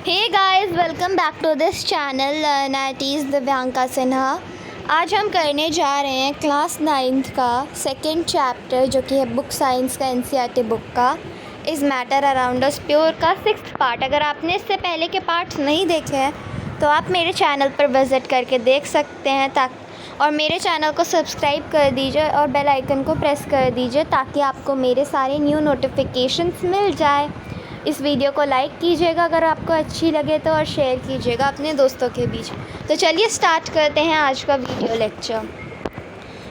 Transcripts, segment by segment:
Hey guys, welcome back to this channel learners Divyanka Sinha. आज हम करने जा रहे हैं क्लास 9th का सेकंड चैप्टर, जो कि है बुक साइंस का एनसीईआरटी बुक का is matter around us pure का 6th पार्ट। अगर आपने इससे पहले के पार्ट्स नहीं देखे हैं तो आप मेरे चैनल पर विज़िट करके देख सकते हैं और मेरे चैनल को सब्सक्राइब कर दीजिए और बेल आइकन को प्रेस कर दीजिए ताकि आपको मेरे सारे न्यू नोटिफिकेशंस मिल जाए। इस वीडियो को लाइक कीजिएगा अगर आपको अच्छी लगे तो, और शेयर कीजिएगा अपने दोस्तों के बीच। तो चलिए स्टार्ट करते हैं आज का वीडियो लेक्चर।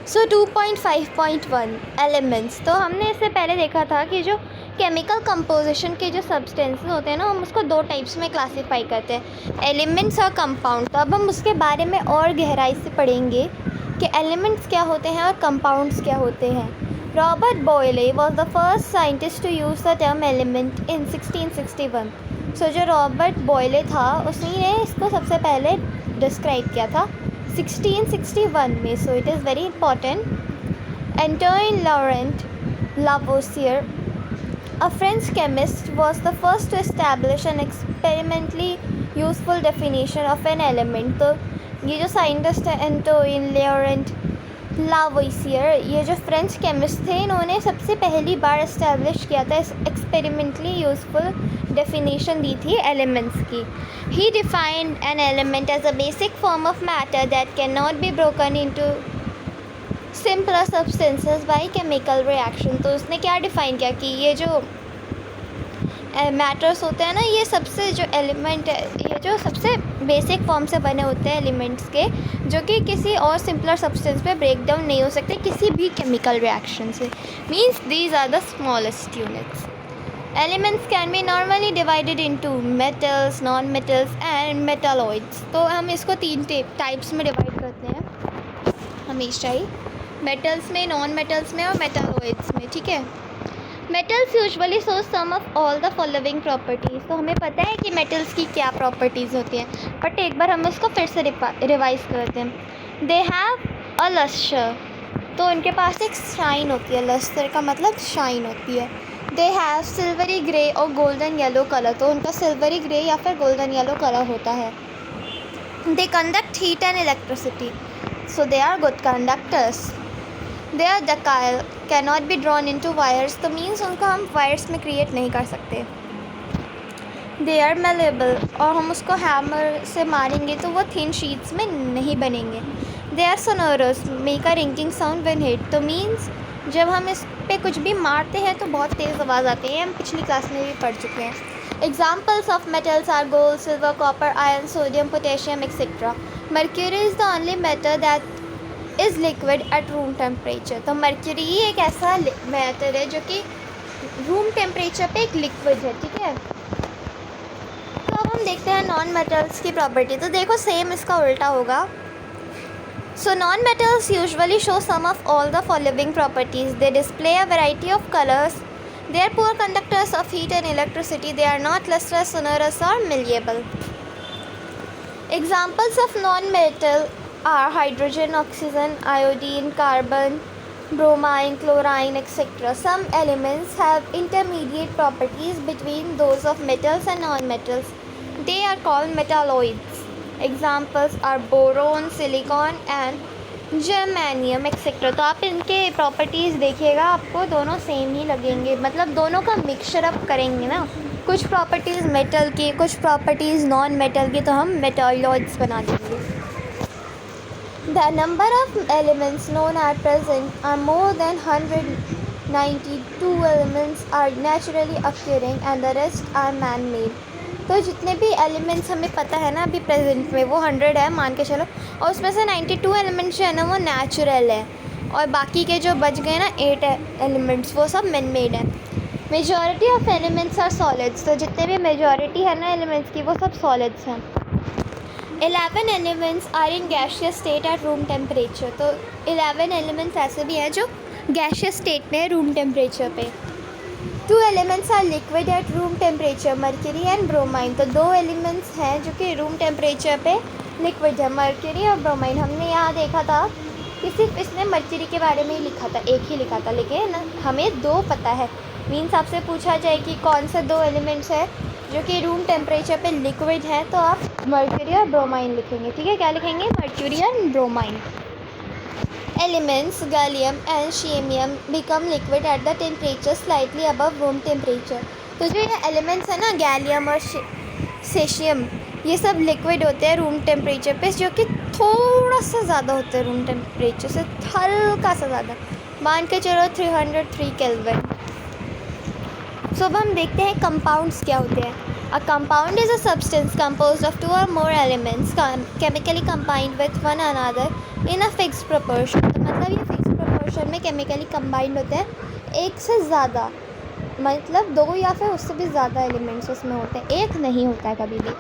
सो 2.5.1 एलिमेंट्स। तो हमने इससे पहले देखा था कि जो केमिकल कंपोजिशन के जो सब्सटेंसेस होते हैं ना, हम उसको दो टाइप्स में क्लासीफाई करते हैं, एलिमेंट्स और कंपाउंड। तो अब हम उसके बारे में और गहराई से पढ़ेंगे कि एलिमेंट्स क्या होते हैं और कंपाउंड्स क्या होते हैं। Robert Boyle was the first scientist to use the term element in 1661. So जो रॉबर्ट बॉयले था उसने इसको सबसे पहले डिस्क्राइब किया था 1661 में। So it is very important. Antoine Laurent Lavoisier, a French chemist, was the first to establish an experimentally useful definition of an element. तो ये जो साइंटिस्ट है एंटोइन लॉरेंट लावोसियर, ये जो फ्रेंच केमिस्ट थे, इन्होंने सबसे पहली बार इस्टेब्लिश किया था, इस एक्सपेरिमेंटली यूज़फुल डेफिनेशन दी थी एलिमेंट्स की। He defined an element as a basic form of matter that can not be broken into simpler substances by chemical reaction. तो उसने क्या डिफ़ाइन किया कि ये जो मैटर्स होते हैं ना, ये सबसे जो एलिमेंट है, ये जो सबसे बेसिक फॉर्म से बने होते हैं एलिमेंट्स के, जो कि किसी और सिंपलर सब्सटेंस पे ब्रेक डाउन नहीं हो सकते किसी भी केमिकल रिएक्शन से। Means these are the smallest units. Elements can be normally divided into metals, non metals and metalloids. तो हम इसको तीन टाइप्स में डिवाइड करते हैं हमेशा ही, मेटल्स में, नॉन मेटल्स में और मेटालॉइड्स में, ठीक है। Metals usually show some of all the following properties. तो हमें पता है कि मेटल्स की क्या प्रॉपर्टीज़ होती हैं, बट एक बार हम इसको फिर से रिवाइज करते हैं। दे हैव अ लस्टर, तो उनके पास एक शाइन होती है, लस्टर का मतलब शाइन होती है। दे हैव सिल्वरी ग्रे और गोल्डन येलो कलर, तो उनका सिल्वरी ग्रे या फिर गोल्डन येलो कलर होता है। They conduct heat and electricity, so they are good conductors. They are ductile, can not be drawn into wires, तो means उनको हम वायर्स में क्रिएट नहीं कर सकते। दे आर मेलेबल, और हम उसको हैमर से मारेंगे तो वो थिन शीट्स में नहीं बनेंगे। They are sonorous, make a ringing sound when hit, तो मीन्स जब हम इस पे कुछ भी मारते हैं तो बहुत तेज़ आवाज़ आती है, हम पिछली क्लास में भी पढ़ चुके हैं। Examples of metals are gold, silver, copper, iron, sodium, potassium etcetera. Mercury is the only metal that is liquid at room temperature. तो मर्क्यूरी ही एक ऐसा मैटर है जो कि रूम टेम्परेचर पे एक लिक्विड है, ठीक है। तो अब हम देखते हैं नॉन मेटल्स की प्रॉपर्टी। तो देखो सेम इसका उल्टा होगा। So non metals usually show some of all the following properties. They display a variety of colours, they are poor conductors of heat and electricity, they are not lustrous, sonorous और malleable. Examples of non metal are hydrogen, oxygen, iodine, carbon, bromine, chlorine, etc. Some elements have intermediate properties between those of metals and non-metals. They are called metalloids. Examples are boron, silicon and germanium, etc. तो आप इनके properties देखिएगा, आपको दोनों same ही लगेंगे, मतलब दोनों का मिक्सचर अप करेंगे ना, कुछ प्रॉपर्टीज़ मेटल की, कुछ प्रॉपर्टीज़ नॉन मेटल की, तो हम मेटालॉइड्स बना देंगे। The number of elements known at present are more than 192 elements are naturally occurring and the rest are man-made. तो जितने भी एलिमेंट्स हमें पता है ना अभी प्रेजेंट में, वो 100 है मान के चलो, और उसमें से 92 एलिमेंट्स जो है ना वो नेचुरल है, और बाकी के जो बच गए ना 8 एलिमेंट्स वो सब मैन मेड है। Majority of elements are solids, तो जितने भी मेजॉरिटी है ना एलिमेंट्स की वो सब सॉलिड्स हैं। 11 elements are in gaseous state at room temperature. तो 11 एलिमेंट्स ऐसे भी हैं जो गैशियस स्टेट में है रूम टेम्परेचर पे। 2 elements are liquid at room temperature, mercury and bromine. तो 2 एलिमेंट्स हैं जो कि रूम टेम्परेचर पे लिक्विड है, मर्क्यूरी और ब्रोमाइन। हमने यहाँ देखा था कि सिर्फ इसने मर्क्यूरी के बारे में ही लिखा था, एक ही लिखा था, लेकिन हमें 2 पता है। मीन्स आपसे पूछा जाए कि कौन से 2 एलिमेंट्स है जो कि रूम टेम्परेचर पे लिक्विड है, तो आप मर्क्यूरी और ब्रोमाइन लिखेंगे। ठीक है, क्या लिखेंगे? Mercury and bromine. Elements gallium and caesium become liquid at the temperature slightly above room temperature. तो जो ये एलिमेंट्स है ना, गैलियम और सेशियम, ये सब लिक्विड होते हैं रूम टेम्परेचर पे, जो कि थोड़ा सा ज़्यादा होता है रूम टेम्परेचर से, हल्का सा ज़्यादा, मान के चलो 303 केल्विन। सो अब हम देखते हैं कंपाउंड्स क्या होते हैं। A compound is a substance composed of 2 और more elements chemically combined with one another in a fixed proportion. तो मतलब ये फिक्स्ड प्रोपोर्शन में केमिकली कंबाइंड होते हैं, एक से ज़्यादा, मतलब 2 या फिर उससे भी ज़्यादा एलिमेंट्स उसमें होते हैं, एक नहीं होता है कभी भी।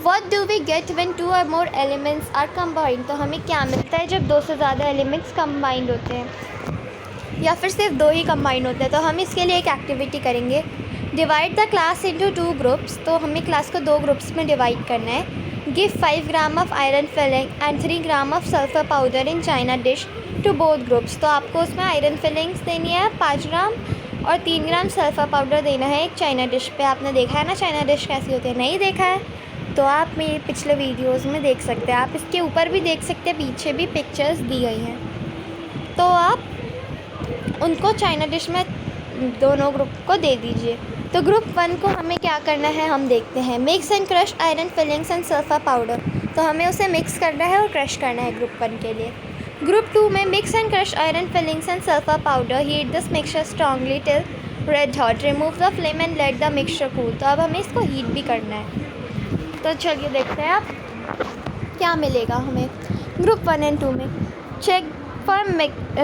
What do we get when 2 or more elements are combined? तो हमें क्या मिलता है जब 2 से ज़्यादा एलिमेंट्स कंबाइंड होते हैं, या फिर सिर्फ 2 ही कंबाइंड होते हैं? तो हम इसके लिए एक एक्टिविटी करेंगे। Divide the class into 2 groups. तो हमें क्लास को 2 ग्रुप्स में डिवाइड करना है। Give 5 gram of iron filing and 3 gram of sulphur powder in china dish to both groups. तो आपको उसमें आयरन फिलिंग्स देनी है 5 ग्राम और 3 ग्राम सल्फर पाउडर देना है एक चाइना डिश पे। आपने देखा है ना चाइना डिश कैसी होती है? नहीं देखा है तो आप मेरे पिछले वीडियोस में देख सकते हैं। आप इसके ऊपर भी देख सकते हैं, पीछे भी पिक्चर्स दी गई हैं। तो आप उनको चाइना डिश में दोनों ग्रुप को दे दीजिए। तो ग्रुप 1 को हमें क्या करना है हम देखते हैं। Mix and crush iron filings and sulphur powder. तो हमें उसे मिक्स करना है और क्रश करना है ग्रुप 1 के लिए। ग्रुप 2 में mix and crush iron filings and sulphur powder, heat this mixture strongly till red hot, remove the flame and let the mixture cool. तो अब हमें इसको हीट भी करना है। तो चलिए देखते हैं आप क्या मिलेगा हमें ग्रुप 1 एंड 2 में। Check for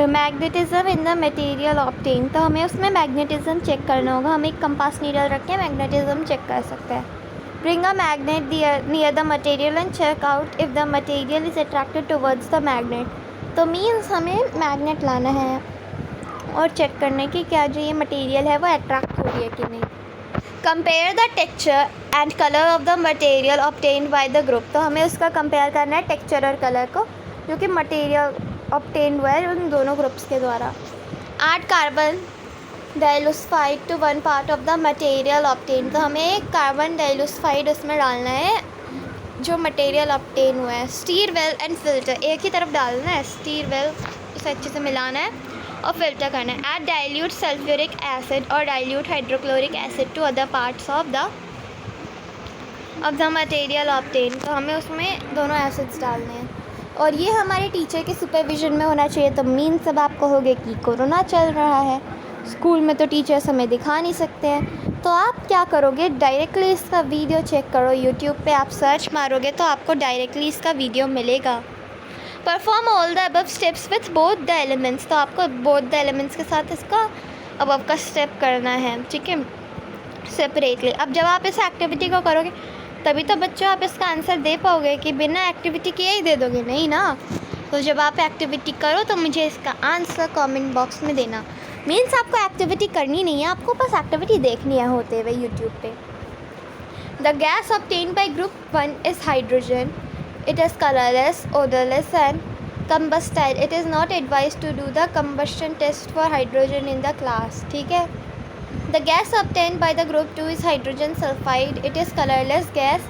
magnetism in the material obtain. तो हमें उसमें मैग्नेटिज्म चेक करना होगा। हम एक कंपास नीडल रख के मैग्नेटिज्म चेक कर सकते हैं। Bring a magnet near the material and check out if the material is attracted towards the magnet. तो मीन्स हमें मैग्नेट लाना है और चेक करना है कि क्या जो ये मटेरियल है वो अट्रैक्ट हो रही है कि नहीं। Compare the texture and colour of the material obtained by the group. तो हमें उसका कंपेयर करना है टेक्सचर और कलर को, जो कि मटेरियल ऑब्टेन्ड हुआ है उन दोनों ग्रुप्स के द्वारा। Add carbon disulphide to 1 part of the material obtained. तो हमें कार्बन डाइलूसफाइड उसमें डालना है जो मटेरियल ऑब्टेन हुआ है। स्टीर वेल एंड फिल्टर, एक ही तरफ डालना है। स्टीर वेल उसे अच्छे से मिलाना है और फिल्टर करना है। ऐड डाइल्यूट सल्फ्यूरिक एसिड और dilute hydrochloric acid to other parts of the material obtain. तो हमें उसमें दोनों एसिड्स डालने हैं और ये हमारे टीचर के सुपरविजन में होना चाहिए। तो मीन सब आप कहोगे कि कोरोना चल रहा है, स्कूल में तो टीचर्स हमें दिखा नहीं सकते हैं। तो आप क्या करोगे, डायरेक्टली इसका वीडियो चेक करो। यूट्यूब पे आप सर्च मारोगे तो आपको डायरेक्टली इसका वीडियो मिलेगा। Perform all the above steps with both the elements. तो आपको बोथ द एलिमेंट्स के साथ इसका अबव का स्टेप करना है, ठीक है, सेपरेटली। अब जब आप इस एक्टिविटी को करोगे तभी तो बच्चों आप इसका आंसर दे पाओगे, कि बिना एक्टिविटी किए ही दे दोगे नहीं ना। तो जब आप एक्टिविटी करो तो मुझे इसका आंसर कमेंट बॉक्स में देना। मीन्स आपको एक्टिविटी करनी नहीं है, आपको बस एक्टिविटी देखनी है होते हुए यूट्यूब पे। The gas obtained by group 1 is hydrogen. It is colourless, odorless and combustile. It is not advised to do the combustion test for hydrogen in the class, ठीक है। The gas obtained by the group 2 is hydrogen sulfide. It is colorless gas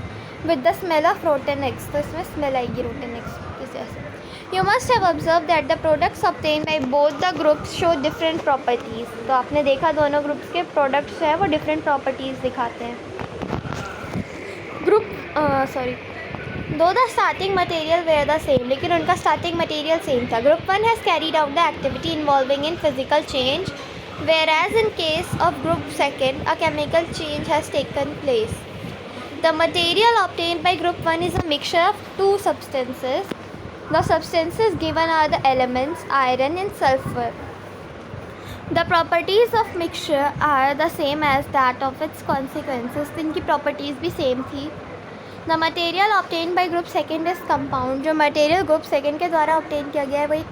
with the smell of rotten eggs. तो इसमें smell आएगी rotten eggs की जैसे। You must have observed that the products obtained by both the groups show different properties. तो आपने देखा दोनों groups के प्रोडक्ट्स हैं वो डिफरेंट प्रॉपर्टीज़ दिखाते हैं। Though the starting material were the same, लेकिन उनका स्टार्टिंग मटेरियल सेम था। Group 1 has carried out the activity involving in physical change, whereas in case of group 2 a chemical change has taken place. The material obtained by group 1 is a mixture of 2 substances. The substances given are the elements iron and sulfur. The properties of mixture are the same as that of its consequences. इनकी properties भी same थी। The material obtained by group 2 is compound. जो material group 2 के द्वारा obtain किया गया है वो एक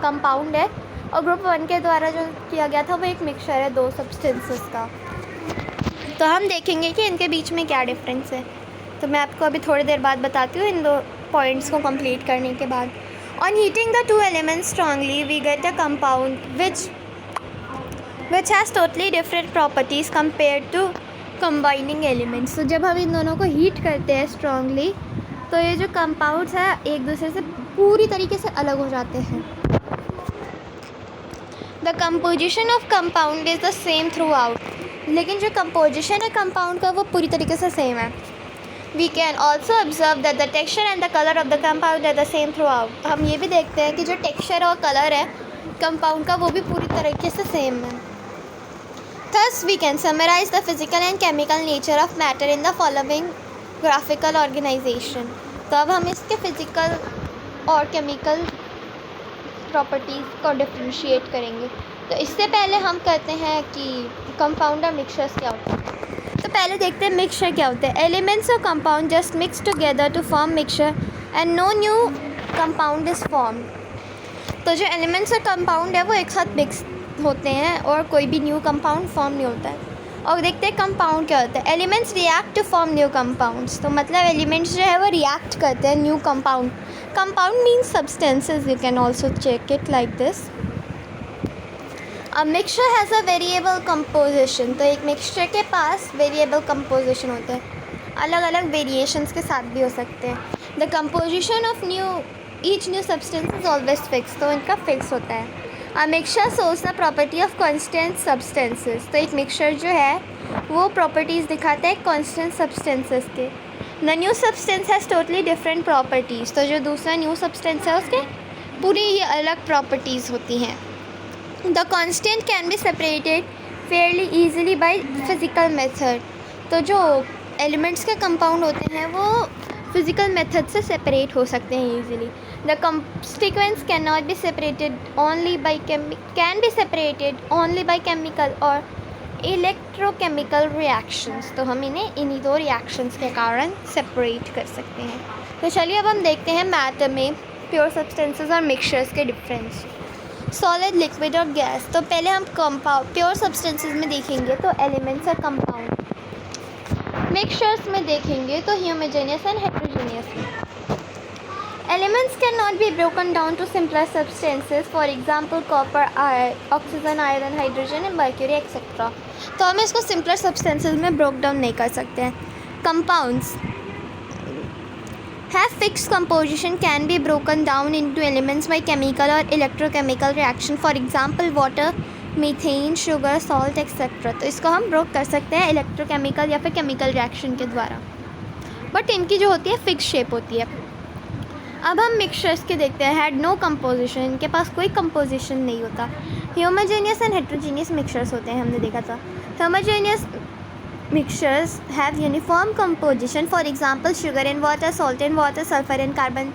compound है, और ग्रुप 1 के द्वारा जो किया गया था वो एक मिक्सचर है 2 सब्सटेंसेस का। तो हम देखेंगे कि इनके बीच में क्या डिफरेंस है। तो मैं आपको अभी थोड़ी देर बाद बताती हूँ इन 2 पॉइंट्स को कंप्लीट करने के बाद। On heating the 2 elements strongly we get a compound which has totally different properties compare to combining elements. तो जब हम इन दोनों को हीट करते हैं स्ट्रांगली, तो ये जो कंपाउंड्स हैं एक दूसरे से पूरी तरीके से अलग हो जाते हैं। The composition of compound is the same through out, लेकिन जो कंपोजिशन है कंपाउंड का वो पूरी तरीके से सेम है। We can also observe that the texture and the colour of the compound are the same throughout. हम ये भी देखते हैं कि जो टेक्सचर और कलर है कंपाउंड का वो भी पूरी तरीके से सेम है। Thus we can summarize the physical and chemical nature of matter in the following graphical organization। तो अब हम इसके फिज़िकल और केमिकल प्रॉपर्टीज़ को डिफ्रेंशिएट करेंगे। तो इससे पहले हम कहते हैं कि कंपाउंड और मिक्सचर्स क्या होते हैं। तो पहले देखते हैं मिक्सचर क्या होते हैं। एलिमेंट्स और compound just mix together to form mixture and no new compound is form. तो जो एलिमेंट्स और कंपाउंड है वो एक साथ मिक्स होते हैं और कोई भी न्यू कंपाउंड फॉर्म नहीं होता है। और देखते हैं कंपाउंड क्या होता है। Elements react to form new compounds. तो मतलब एलिमेंट्स जो है वो रिएक्ट करते हैं new compound. Compound means substances, you can also check it like this. A mixture has a variable composition. तो एक मिक्सचर के पास वेरिएबल कंपोजिशन होता है, अलग अलग वेरिएशंस के साथ भी हो सकते हैं। The composition of each new substance is always fix. तो इनका फिक्स होता है। A mixture shows the property of constant substances. तो एक मिक्सचर जो है वो प्रॉपर्टीज़ दिखाता है कॉन्स्टेंट सब्सटेंसेस के। The new substance has totally different properties. तो जो दूसरा न्यू सब्सटेंस है उसके पूरी ये अलग प्रॉपर्टीज़ होती हैं। The constant can be separated Fairlie easily by physical method. तो जो एलिमेंट्स के कंपाउंड होते हैं वो फिज़िकल मेथड से सेपरेट हो सकते हैं easily. The constituents cannot be separated only by can be separated only by chemical और electrochemical reactions। तो हम इन्हें इन्हीं दो रिएक्शंस के कारण सेपरेट कर सकते हैं। तो चलिए अब हम देखते हैं मैटर में प्योर सब्सटेंसेस और मिक्सचर्स के डिफरेंस। सॉलिड, लिक्विड और गैस। तो पहले हम कंपाउंड प्योर सब्सटेंसेस में देखेंगे तो एलिमेंट्स और कंपाउंड। मिक्सचर्स में देखेंगे तो homogeneous and heterogeneous. Elements cannot be broken down to simpler substances, for example copper, oxygen, iron, hydrogen and mercury etc. तो हम इसको simpler substances में broke down नहीं कर सकते हैं। Compounds have fixed composition, can be broken down into elements by chemical or electrochemical reaction, for example water, methane, sugar, salt etc. तो इसको हम broke कर सकते हैं electrochemical या फिर chemical reaction के द्वारा, बट इनकी जो होती है fixed shape होती है। अब हम मिक्सचर्स के देखते हैं। हैड नो कंपोजिशन, इनके पास कोई कंपोजिशन नहीं होता। होमोजेनियस एंड हेटेरोजेनियस मिक्सचर्स होते हैं, हमने देखा था। Homogeneous mixtures have uniform composition, for example sugar and water, salt and water, sulphur and carbon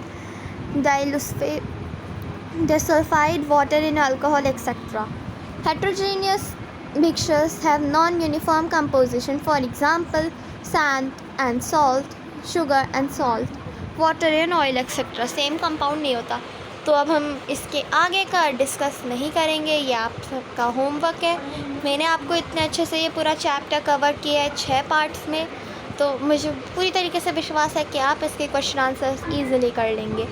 disulphide water and alcohol etcetera. Heterogeneous mixtures have non uniform composition, for example sand and salt, sugar and salt, water and oil etcetera. Same compound नहीं होता। तो अब हम इसके आगे का discuss नहीं करेंगे, ये आप सबका होमवर्क है। मैंने आपको इतने अच्छे से ये पूरा चैप्टर कवर किया है 6 पार्ट्स में, तो मुझे पूरी तरीके से विश्वास है कि आप इसके क्वेश्चन आंसर्स ईजिली कर लेंगे।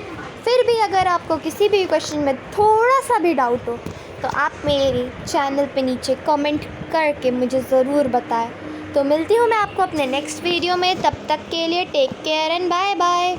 फिर भी अगर आपको किसी भी क्वेश्चन में थोड़ा सा भी डाउट हो तो आप मेरे चैनल पे नीचे कमेंट करके मुझे ज़रूर बताएं। तो मिलती हूँ मैं आपको अपने नेक्स्ट वीडियो में। तब तक के लिए take care and bye bye.